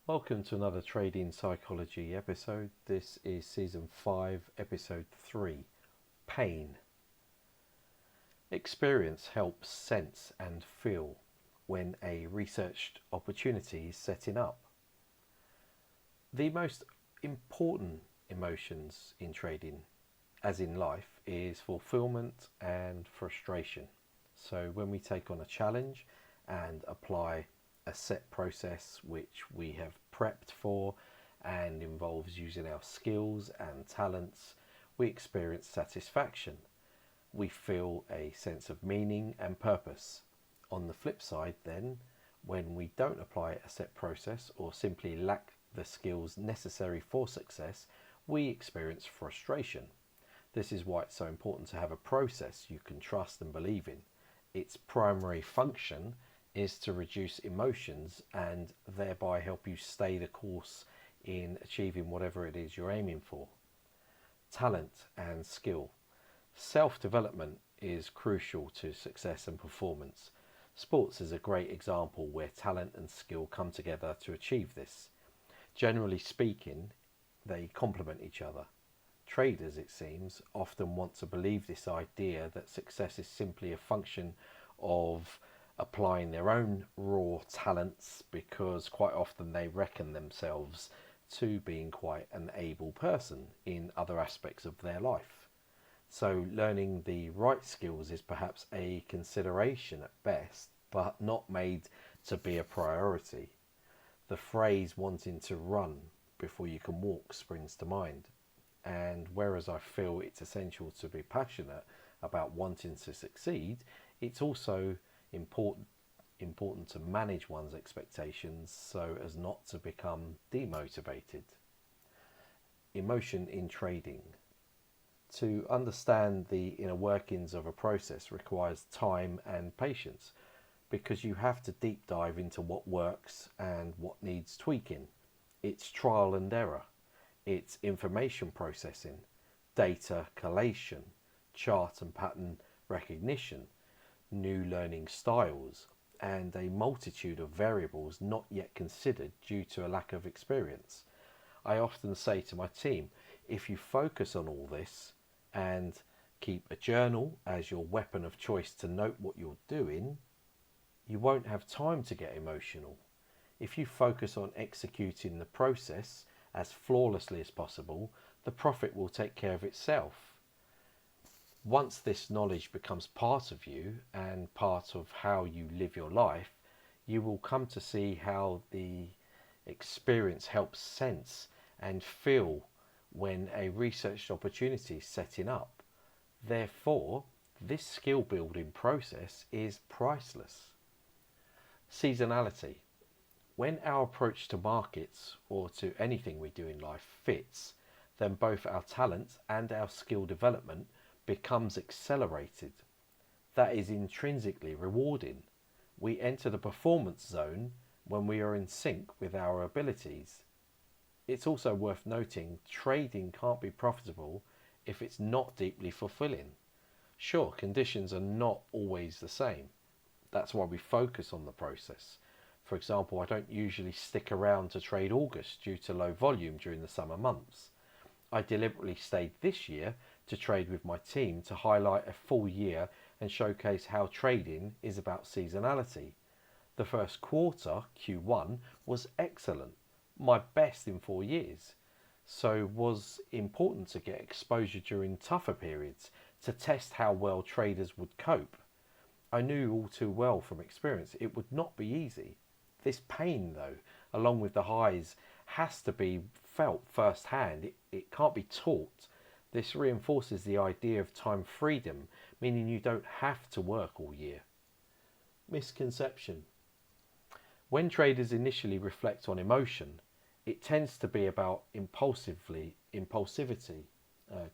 Welcome to another Trading Psychology episode. This is Season 5, Episode 3, Pain. Experience helps sense and feel when a researched opportunity is setting up. The most important emotions in trading, as in life, is fulfillment and frustration. So when we take on a challenge and apply a set process which we have prepped for and involves using our skills and talents, we experience satisfaction. We feel a sense of meaning and purpose. On the flip side, then, when we don't apply a set process or simply lack the skills necessary for success, we experience frustration. This is why it's so important to have a process you can trust and believe in. Its primary function is to reduce emotions and thereby help you stay the course in achieving whatever it is you're aiming for. Talent and skill. Self-development is crucial to success and performance. Sports is a great example where talent and skill come together to achieve this. Generally speaking, they complement each other. Traders, it seems, often want to believe this idea that success is simply a function of applying their own raw talents, because quite often they reckon themselves to being quite an able person in other aspects of their life. So learning the right skills is perhaps a consideration at best, but not made to be a priority. The phrase wanting to run before you can walk springs to mind. And whereas I feel it's essential to be passionate about wanting to succeed, it's also important to manage one's expectations so as not to become demotivated. Emotion in trading. To understand the inner workings of a process requires time and patience, because you have to deep dive into what works and what needs tweaking. It's trial and error. It's information processing, data collation, chart and pattern recognition, new learning styles, and a multitude of variables not yet considered due to a lack of experience. I often say to my team, if you focus on all this and keep a journal as your weapon of choice to note what you're doing, you won't have time to get emotional. If you focus on executing the process as flawlessly as possible, the profit will take care of itself. Once this knowledge becomes part of you and part of how you live your life, you will come to see how the experience helps sense and feel when a researched opportunity is setting up. Therefore, this skill building process is priceless. Seasonality. When our approach to markets or to anything we do in life fits, then both our talent and our skill development becomes accelerated. That is intrinsically rewarding. We enter the performance zone when we are in sync with our abilities. It's also worth noting trading can't be profitable if it's not deeply fulfilling. Sure, conditions are not always the same. That's why we focus on the process. For example, I don't usually stick around to trade August due to low volume during the summer months. I deliberately stayed this year to trade with my team to highlight a full year and showcase how trading is about seasonality. The first quarter, Q1, was excellent, my best in 4 years. So it was important to get exposure during tougher periods to test how well traders would cope. I knew all too well from experience it would not be easy. This pain, though, along with the highs, has to be felt firsthand. It can't be taught. This reinforces the idea of time freedom, meaning you don't have to work all year. Misconception. When traders initially reflect on emotion, it tends to be about impulsivity,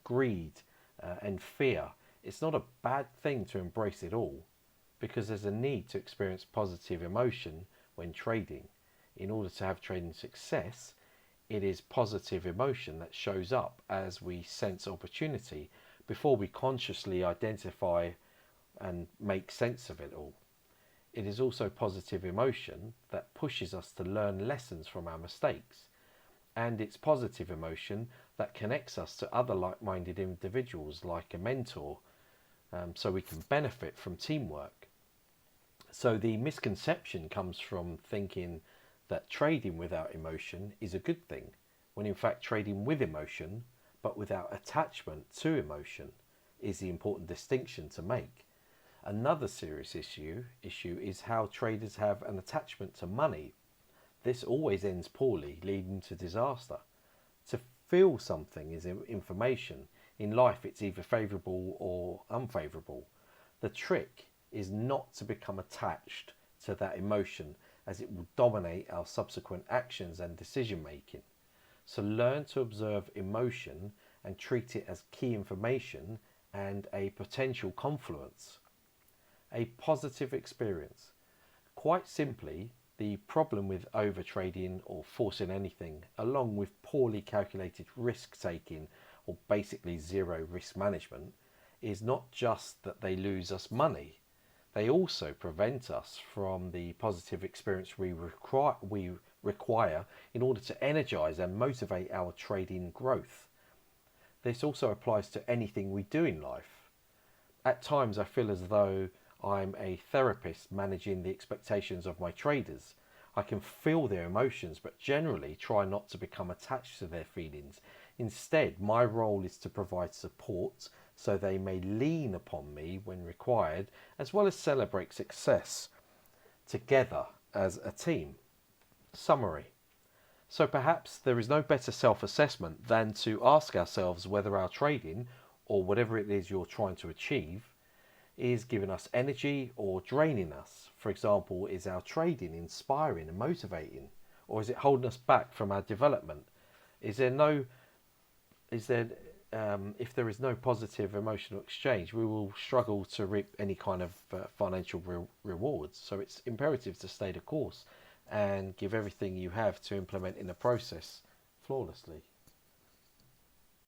greed, and fear. It's not a bad thing to embrace it all, because there's a need to experience positive emotion when trading. In order to have trading success, it is positive emotion that shows up as we sense opportunity before we consciously identify and make sense of it all. It is also positive emotion that pushes us to learn lessons from our mistakes, and it's positive emotion that connects us to other like-minded individuals like a mentor, so we can benefit from teamwork. So the misconception comes from thinking that trading without emotion is a good thing, when in fact trading with emotion but without attachment to emotion is the important distinction to make. Another serious issue is how traders have an attachment to money. This always ends poorly, leading to disaster. To feel something is information. In life, it's either favourable or unfavourable. The trick is not to become attached to that emotion, as it will dominate our subsequent actions and decision making. So learn to observe emotion and treat it as key information and a potential confluence. A positive experience. Quite simply, the problem with overtrading or forcing anything, along with poorly calculated risk taking or basically zero risk management, is not just that they lose us money, they also prevent us from the positive experience we require in order to energize and motivate our trading growth. This also applies to anything we do in life. At times, I feel as though I'm a therapist managing the expectations of my traders. I can feel their emotions, but generally try not to become attached to their feelings. Instead, my role is to provide support so they may lean upon me when required, as well as celebrate success together as a team. Summary. So perhaps there is no better self-assessment than to ask ourselves whether our trading, or whatever it is you're trying to achieve, is giving us energy or draining us. For example, is our trading inspiring and motivating, or is it holding us back from our development? Is there no, is there, if there is no positive emotional exchange, we will struggle to reap any kind of financial rewards. So it's imperative to stay the course and give everything you have to implement in the process flawlessly.